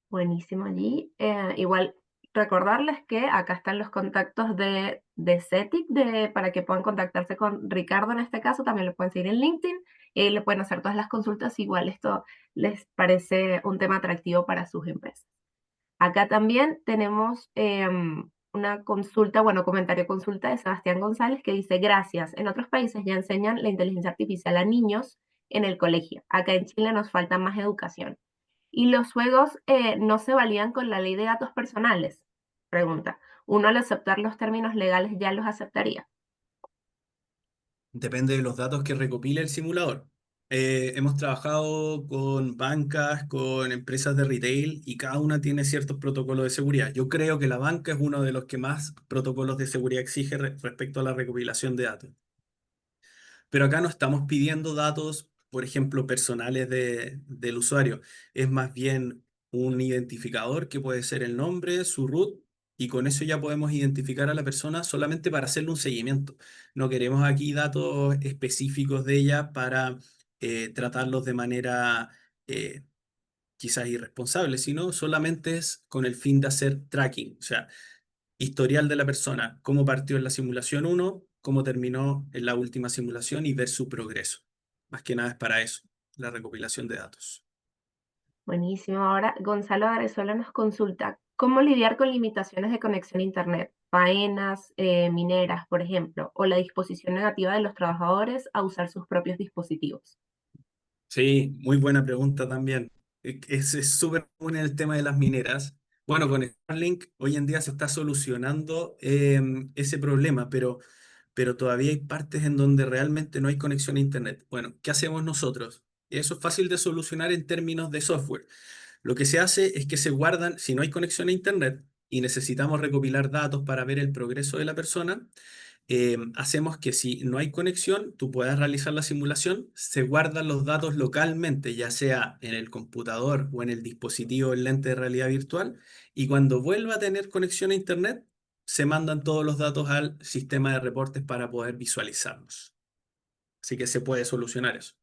Buenísimo allí. Igual recordarles que acá están los contactos de CETIC para que puedan contactarse con Ricardo en este caso. También lo pueden seguir en LinkedIn y ahí le pueden hacer todas las consultas. Igual esto les parece un tema atractivo para sus empresas. Acá también tenemos una consulta, bueno, comentario consulta de Sebastián González que dice, gracias, en otros países ya enseñan la inteligencia artificial a niños en el colegio. Acá en Chile nos falta más educación. ¿Y los juegos no se valían con la ley de datos personales? Pregunta. ¿Uno al aceptar los términos legales ya los aceptaría?
Depende de los datos que recopile el simulador. Hemos trabajado con bancas, con empresas de retail y cada una tiene ciertos protocolos de seguridad. Yo creo que la banca es uno de los que más protocolos de seguridad exige respecto a la recopilación de datos. Pero acá no estamos pidiendo datos, por ejemplo, personales del usuario. Es más bien un identificador que puede ser el nombre, su root, y con eso ya podemos identificar a la persona solamente para hacerle un seguimiento. No queremos aquí datos específicos de ella para tratarlos de manera quizás irresponsable, sino solamente es con el fin de hacer tracking. O sea, historial de la persona, cómo partió en la simulación uno, cómo terminó en la última simulación y ver su progreso. Más que nada es para eso, la recopilación de datos.
Buenísimo. Ahora Gonzalo Arezola nos consulta, ¿cómo lidiar con limitaciones de conexión a Internet? Faenas, mineras, por ejemplo, o la disposición negativa de los trabajadores a usar sus propios dispositivos.
Sí, muy buena pregunta también. Es súper común en el tema de las mineras. Bueno, con Starlink hoy en día se está solucionando ese problema, pero todavía hay partes en donde realmente no hay conexión a Internet. Bueno, ¿qué hacemos nosotros? Eso es fácil de solucionar en términos de software. Lo que se hace es que se guardan, si no hay conexión a Internet y necesitamos recopilar datos para ver el progreso de la persona, hacemos que si no hay conexión, tú puedas realizar la simulación, se guardan los datos localmente, ya sea en el computador o en el dispositivo el lente de realidad virtual, y cuando vuelva a tener conexión a Internet, se mandan todos los datos al sistema de reportes para poder visualizarlos. Así que se puede solucionar eso.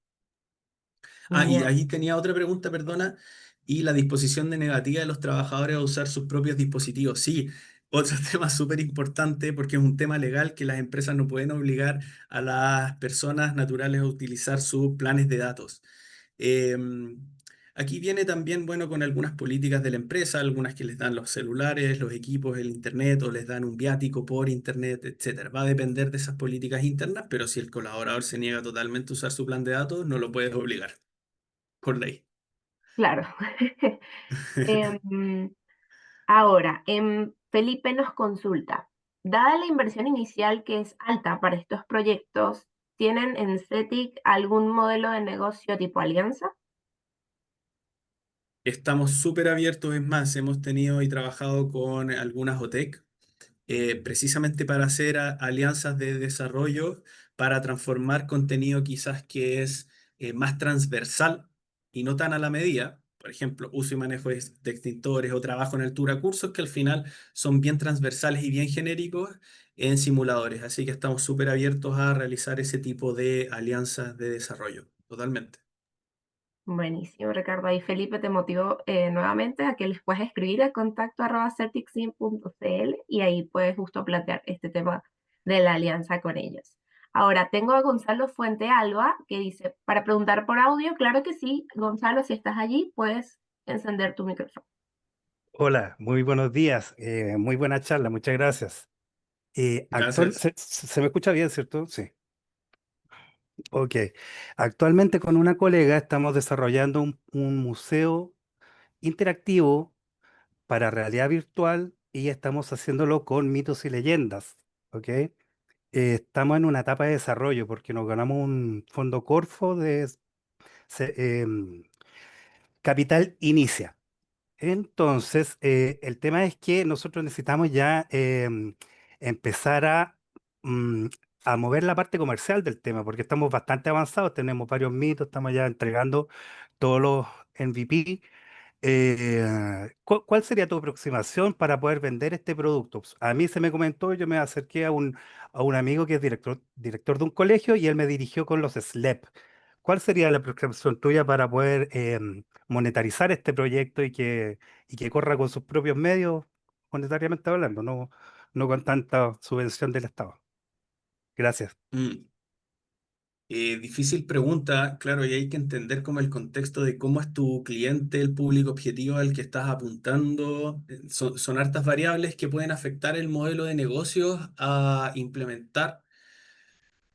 Ah, y
Genial.
ahí tenía otra pregunta, perdona, y la disposición de negativa de los trabajadores a usar sus propios dispositivos. Sí, otro tema súper importante porque es un tema legal que las empresas no pueden obligar a las personas naturales a utilizar sus planes de datos. Aquí viene también, bueno, con algunas políticas de la empresa, algunas que les dan los celulares, los equipos, el internet o les dan un viático por internet, etcétera. Va a depender de esas políticas internas, pero si el colaborador se niega totalmente a usar su plan de datos, no lo puedes obligar por ley.
Claro. Em, Ahora, Felipe nos consulta, dada la inversión inicial que es alta para estos proyectos, ¿tienen en CETIC algún modelo de negocio tipo alianza?
Estamos súper abiertos, es más, hemos tenido y trabajado con algunas OTEC precisamente para hacer alianzas de desarrollo, para transformar contenido quizás que es más transversal y no tan a la medida. Por ejemplo, uso y manejo de extintores o trabajo en altura, cursos que al final son bien transversales y bien genéricos en simuladores. Así que estamos súper abiertos a realizar ese tipo de alianzas de desarrollo, totalmente.
Buenísimo, Ricardo. Ahí Felipe te motivó nuevamente a que les puedas escribir a contacto@ceticsim.cl y ahí puedes justo plantear este tema de la alianza con ellos. Ahora, tengo a Gonzalo Fuente Alba que dice, para preguntar por audio, claro que sí. Gonzalo, si estás allí, puedes encender tu micrófono.
Hola, muy buenos días. Muy buena charla, muchas gracias.
Gracias.
Se me escucha bien, ¿cierto? Sí. Ok. Actualmente con una colega estamos desarrollando un museo interactivo para realidad virtual y estamos haciéndolo con mitos y leyendas. ¿Ok? Estamos en una etapa de desarrollo porque nos ganamos un fondo Corfo de Capital Inicia. Entonces, el tema es que nosotros necesitamos ya empezar mm, a mover la parte comercial del tema, porque estamos bastante avanzados, tenemos varios mitos, estamos ya entregando todos los MVP. ¿Cuál sería tu aproximación para poder vender este producto? Pues, a mí se me comentó, yo me acerqué a un amigo que es director de un colegio y él me dirigió con los SLEP. ¿Cuál sería la aproximación tuya para poder monetarizar este proyecto y que corra con sus propios medios, monetariamente hablando, no con tanta subvención del Estado? Gracias.
Mm, difícil pregunta, claro, y hay que entender como el contexto de cómo es tu cliente, el público objetivo al que estás apuntando. Son hartas variables que pueden afectar el modelo de negocios a implementar,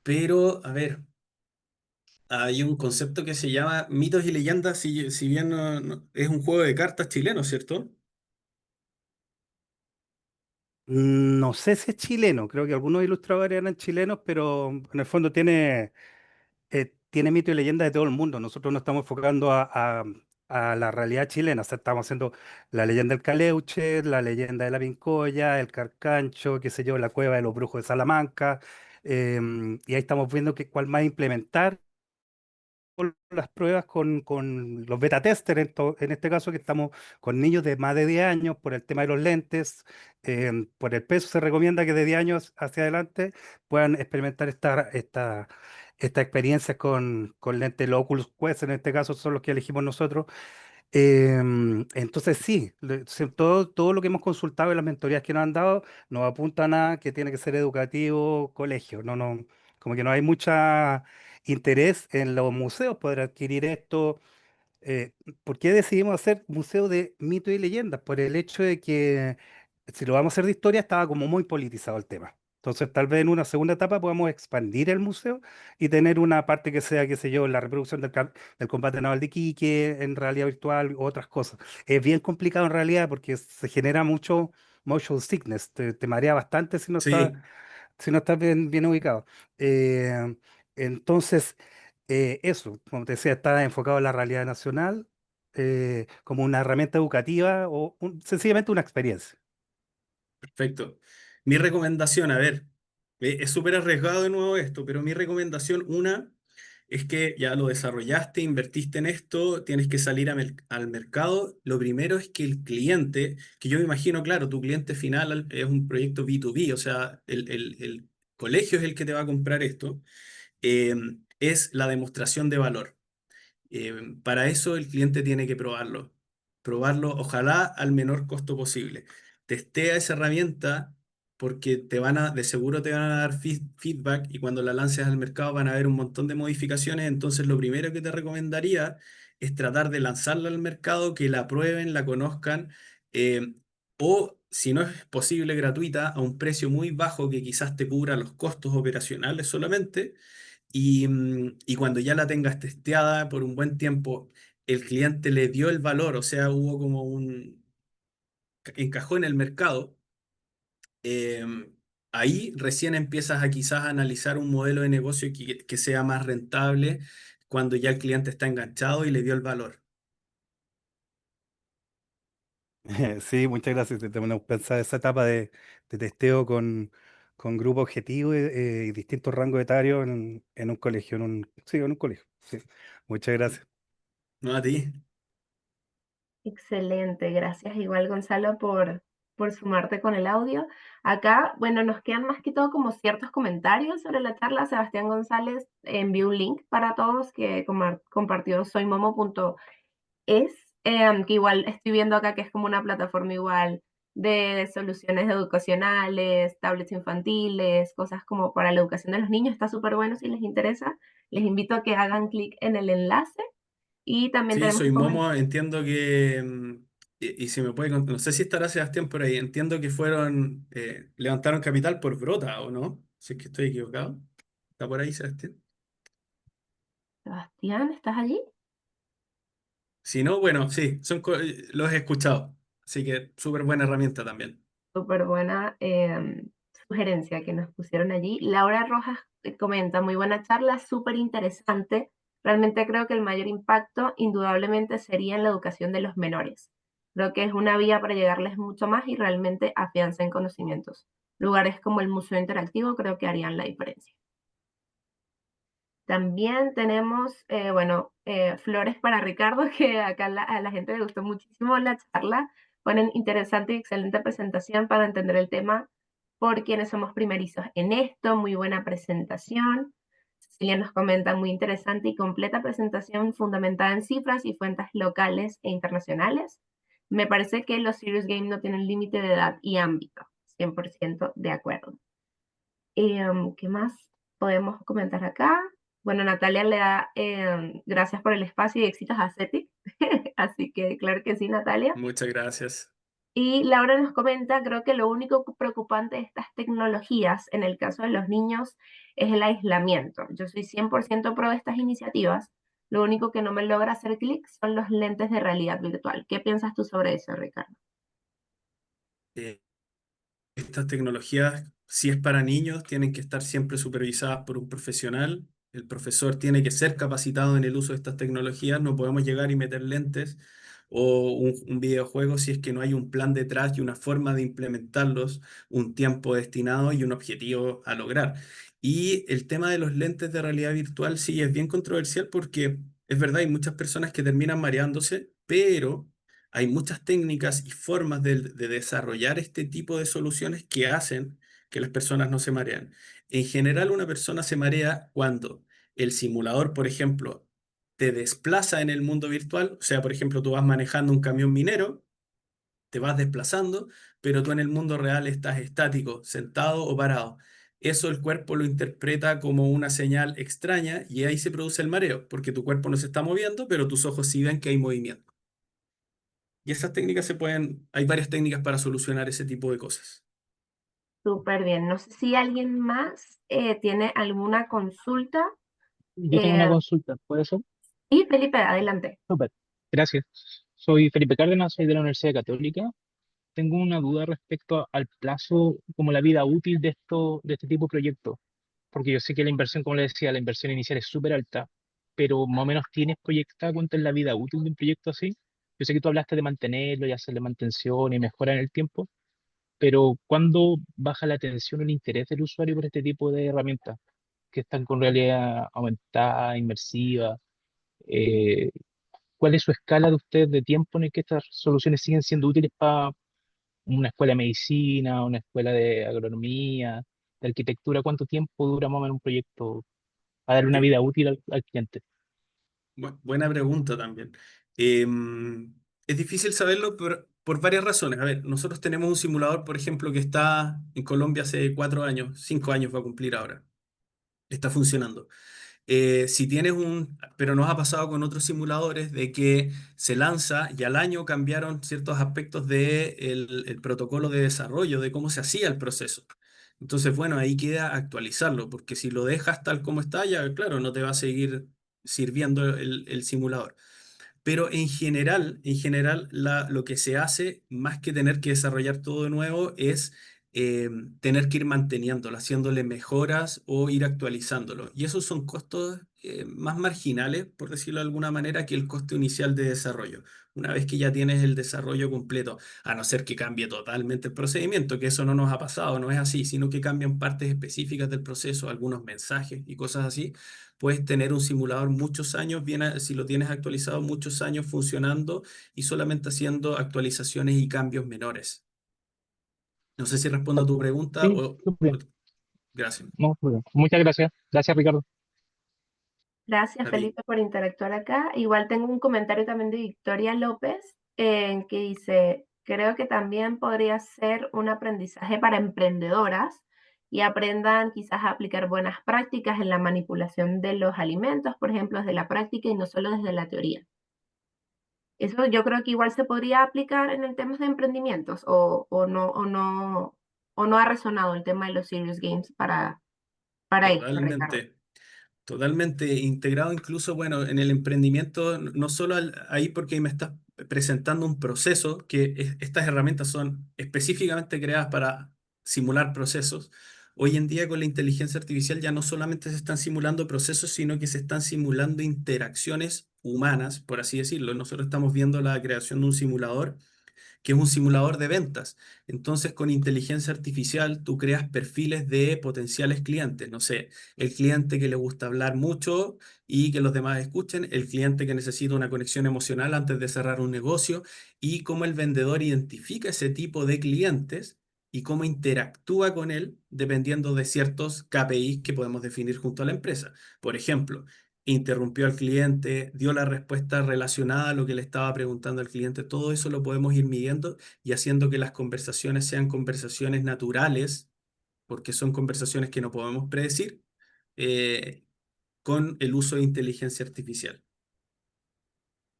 pero a ver, hay un concepto que se llama mitos y leyendas, si bien es un juego de cartas chileno, ¿cierto?
No sé si es chileno, creo que algunos ilustradores eran chilenos, pero en el fondo tiene mito y leyenda de todo el mundo. Nosotros nos estamos enfocando a la realidad chilena. O sea, estamos haciendo la leyenda del Caleuche, la leyenda de la Pincoya, el Carcancho, qué sé yo, la cueva de los brujos de Salamanca. Y ahí estamos viendo cuál más implementar con las pruebas con los beta testers, en este caso que estamos con niños de más de 10 años por el tema de los lentes. Por el peso se recomienda que de 10 años hacia adelante puedan experimentar estas experiencias con lentes, los Oculus Quest, en este caso son los que elegimos nosotros. Entonces sí, todo lo que hemos consultado y las mentorías que nos han dado nos apuntan a que tiene que ser educativo, colegio. Como que no hay mucha interés en los museos poder adquirir esto. eh, ¿Por qué decidimos hacer museo de mito y leyendas? Por el hecho de que si lo vamos a hacer de historia estaba como muy politizado el tema. Entonces tal vez en una segunda etapa podamos expandir el museo y tener una parte que sea, qué sé yo, la reproducción del combate naval de Quique en realidad virtual u otras cosas. Es bien complicado en realidad porque se genera mucho motion sickness, te marea bastante
Sí,
si no estás bien ubicado. Eh, entonces, eso, como te decía, está enfocado en la realidad nacional como una herramienta educativa o sencillamente una experiencia.
perfecto. Mi recomendación, a ver, es súper arriesgado de nuevo esto, pero mi recomendación, una, es que ya lo desarrollaste, invertiste en esto, tienes que salir al mercado. Lo primero es que el cliente, que yo me imagino, claro, tu cliente final es un proyecto B2B, o sea, el colegio es el que te va a comprar esto, eh, es la demostración de valor. Para eso el cliente tiene que probarlo. Probarlo, ojalá al menor costo posible. Testea esa herramienta porque de seguro te van a dar feedback y cuando la lances al mercado van a haber un montón de modificaciones. Entonces lo primero que te recomendaría es tratar de lanzarla al mercado, que la prueben, la conozcan, eh, o si no es posible gratuita, a un precio muy bajo que quizás te cubra los costos operacionales solamente y cuando ya la tengas testeada por un buen tiempo, el cliente le dio el valor, o sea, hubo como encajó en el mercado, eh, ahí recién empiezas a quizás analizar un modelo de negocio que sea más rentable cuando ya el cliente está enganchado y le dio el valor.
Sí, muchas gracias. Tenemos pensado esa etapa de testeo con grupo objetivo y distintos rangos etarios en un colegio, sí, en un colegio. Sí. Muchas gracias.
¿No a ti?
Excelente, gracias igual Gonzalo por sumarte con el audio. Acá, bueno, nos quedan más que todo como ciertos comentarios sobre la charla. Sebastián González envió un link para todos que compartió soymomo.es, que igual estoy viendo acá que es como una plataforma igual de soluciones educacionales, tablets infantiles, cosas como para la educación de los niños. Está súper bueno si les interesa. Les invito a que hagan clic en el enlace y también
Sí,
tenemos
soy
que
Momo, entiendo que, y si me puede, no sé si estará Sebastián por ahí, entiendo que fueron, levantaron capital por Brota, ¿o no? Si es que estoy equivocado. ¿Está por ahí, Sebastián?
Sebastián, ¿estás allí?
Si no, bueno, sí, los he escuchado, así que súper buena herramienta también.
Súper buena sugerencia que nos pusieron allí. Laura Rojas comenta, muy buena charla, súper interesante. Realmente creo que el mayor impacto indudablemente sería en la educación de los menores. Creo que es una vía para llegarles mucho más y realmente afiancen conocimientos. Lugares como el Museo Interactivo creo que harían la diferencia. También tenemos, bueno, flores para Ricardo, que acá a la gente le gustó muchísimo la charla. Ponen interesante y excelente presentación para entender el tema por quienes somos primerizos en esto. Muy buena presentación. Cecilia nos comenta, muy interesante y completa presentación fundamentada en cifras y fuentes locales e internacionales. Me parece que los Serious Games no tienen límite de edad y ámbito. 100% de acuerdo. ¿Qué más podemos comentar acá? Bueno, Natalia le da gracias por el espacio y éxitos a CETIC. Así que claro que sí, Natalia.
Muchas gracias.
Y Laura nos comenta, creo que lo único preocupante de estas tecnologías en el caso de los niños es el aislamiento. Yo soy 100% pro de estas iniciativas. Lo único que no me logra hacer clic son los lentes de realidad virtual. ¿Qué piensas tú sobre eso, Ricardo?
Eh, Estas tecnologías, si es para niños, tienen que estar siempre supervisadas por un profesional. El profesor tiene que ser capacitado en el uso de estas tecnologías. No podemos llegar y meter lentes o un videojuego si es que no hay un plan detrás y una forma de implementarlos, un tiempo destinado y un objetivo a lograr. Y el tema de los lentes de realidad virtual sí es bien controversial porque es verdad, hay muchas personas que terminan mareándose, pero hay muchas técnicas y formas de desarrollar este tipo de soluciones que hacen que las personas no se marean. En general, una persona se marea cuando el simulador, por ejemplo, te desplaza en el mundo virtual. O sea, por ejemplo, tú vas manejando un camión minero, te vas desplazando, pero tú en el mundo real estás estático, sentado o parado. Eso el cuerpo lo interpreta como una señal extraña y ahí se produce el mareo, porque tu cuerpo no se está moviendo, pero tus ojos sí ven que hay movimiento. Y esas técnicas hay varias técnicas para solucionar ese tipo de cosas.
Súper bien. No sé si alguien más tiene alguna consulta.
Yo tengo una
Eh,
consulta, ¿puede ser?
y Felipe, adelante.
Súper. Gracias. Soy Felipe Cárdenas, soy de la Universidad Católica. Tengo una duda respecto al plazo, como la vida útil de este tipo de proyectos. Porque yo sé que la inversión, como le decía, la inversión inicial es súper alta, pero más o menos tienes proyectada cuánto es la vida útil de un proyecto así. Yo sé que tú hablaste de mantenerlo y hacerle mantención y mejora en el tiempo, pero ¿cuándo baja la atención o el interés del usuario por este tipo de herramientas que están con realidad aumentada, inmersiva? Eh, ¿Cuál es su escala de usted de tiempo en el que estas soluciones siguen siendo útiles para una escuela de medicina, una escuela de agronomía, de arquitectura? ¿Cuánto tiempo dura más o menos un proyecto para darle una
Sí,
vida útil al cliente?
buena pregunta también. Es difícil saberlo por varias razones. A ver, nosotros tenemos un simulador, por ejemplo, que está en Colombia hace 4 años, 5 años va a cumplir ahora. Está funcionando. Si tienes pero nos ha pasado con otros simuladores de que se lanza y al año cambiaron ciertos aspectos del protocolo de desarrollo, de cómo se hacía el proceso. Entonces, bueno, ahí queda actualizarlo, porque si lo dejas tal como está, ya, claro, no te va a seguir sirviendo el simulador. Pero en general lo que se hace, más que tener que desarrollar todo de nuevo, es tener que ir manteniéndolo, haciéndole mejoras o ir actualizándolo. Y esos son costos más marginales, por decirlo de alguna manera, que el costo inicial de desarrollo. Una vez que ya tienes el desarrollo completo, a no ser que cambie totalmente el procedimiento, que eso no nos ha pasado, no es así, sino que cambian partes específicas del proceso, algunos mensajes y cosas así. Puedes tener un simulador muchos años, si lo tienes actualizado, muchos años funcionando y solamente haciendo actualizaciones y cambios menores. No sé si respondo a tu pregunta
Sí, súper bien.
gracias.
No, muy bien. Muchas gracias. Gracias, Ricardo.
Gracias,
A ti.
Felipe, por interactuar acá. Igual tengo un comentario también de Victoria López que dice, creo que también podría ser un aprendizaje para emprendedoras y aprendan quizás a aplicar buenas prácticas en la manipulación de los alimentos, por ejemplo, desde la práctica y no solo desde la teoría. Eso yo creo que igual se podría aplicar en el tema de emprendimientos o no ha resonado el tema de los serious games para esto, Ricardo.
Totalmente. Totalmente integrado incluso, bueno, en el emprendimiento, no solo ahí porque me estás presentando un proceso, que estas herramientas son específicamente creadas para simular procesos. Hoy en día con la inteligencia artificial ya no solamente se están simulando procesos, sino que se están simulando interacciones humanas, por así decirlo. Nosotros estamos viendo la creación de un simulador que es un simulador de ventas. Entonces, con inteligencia artificial, tú creas perfiles de potenciales clientes. No sé, el cliente que le gusta hablar mucho y que los demás escuchen, el cliente que necesita una conexión emocional antes de cerrar un negocio, y cómo el vendedor identifica ese tipo de clientes y cómo interactúa con él dependiendo de ciertos KPIs que podemos definir junto a la empresa. Por ejemplo, interrumpió al cliente, dio la respuesta relacionada a lo que le estaba preguntando al cliente. Todo eso lo podemos ir midiendo y haciendo que las conversaciones sean conversaciones naturales, porque son conversaciones que no podemos predecir, eh, con el uso de inteligencia artificial.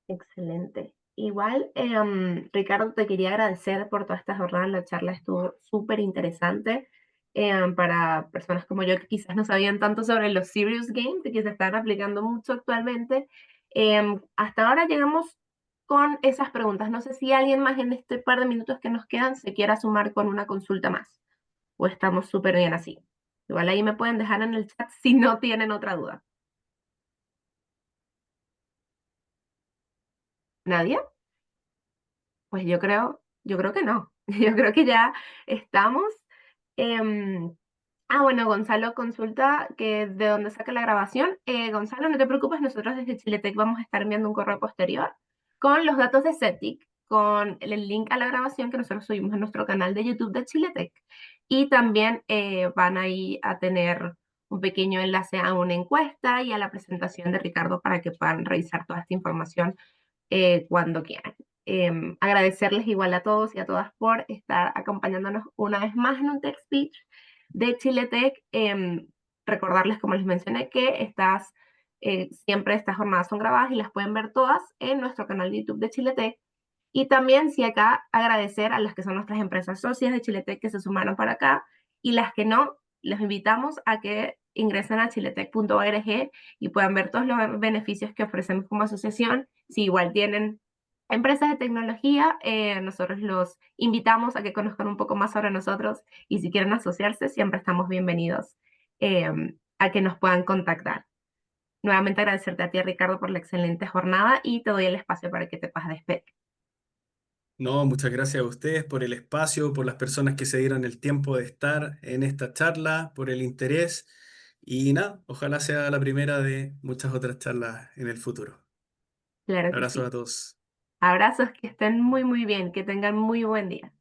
Excelente. Igual, Ricardo, te quería agradecer por toda esta jornada. La charla estuvo súper interesante para personas como yo que quizás no sabían tanto sobre los serious games y que se están aplicando mucho actualmente. Hasta ahora llegamos con esas preguntas. No sé si alguien más en este par de minutos que nos quedan se quiera sumar con una consulta más o estamos súper bien así. Igual ahí me pueden dejar en el chat si no tienen otra duda. ¿Nadie? Pues yo creo que no. Yo creo que ya estamos. Em, bueno, Gonzalo consulta que de dónde saca la grabación. Gonzalo, no te preocupes, nosotros desde Chiletec vamos a estar enviando un correo posterior con los datos de CETIC, con el link a la grabación que nosotros subimos en nuestro canal de YouTube de Chiletec. Y también van ahí a tener un pequeño enlace a una encuesta y a la presentación de Ricardo para que puedan revisar toda esta información cuando quieran. Agradecerles igual a todos y a todas por estar acompañándonos una vez más en un Tech Speech de Chiletec. Recordarles, como les mencioné, que siempre estas jornadas son grabadas y las pueden ver todas en nuestro canal de YouTube de Chiletec. Y también, si acá, agradecer a las que son nuestras empresas socias de Chiletec que se sumaron para acá y las que no, les invitamos a que ingresen a chiletec.org y puedan ver todos los beneficios que ofrecemos como asociación. Si igual tienen empresas de tecnología, nosotros los invitamos a que conozcan un poco más sobre nosotros y si quieren asociarse, siempre estamos bienvenidos a que nos puedan contactar. Nuevamente agradecerte a ti, Ricardo, por la excelente jornada y te doy el espacio para que te puedas despedir.
No, muchas gracias a ustedes por el espacio, por las personas que se dieron el tiempo de estar en esta charla, por el interés y nada, ojalá sea la primera de muchas otras charlas en el futuro.
Claro que
Abrazos
sí.
a todos.
Abrazos, que estén muy, muy bien, que tengan muy buen día.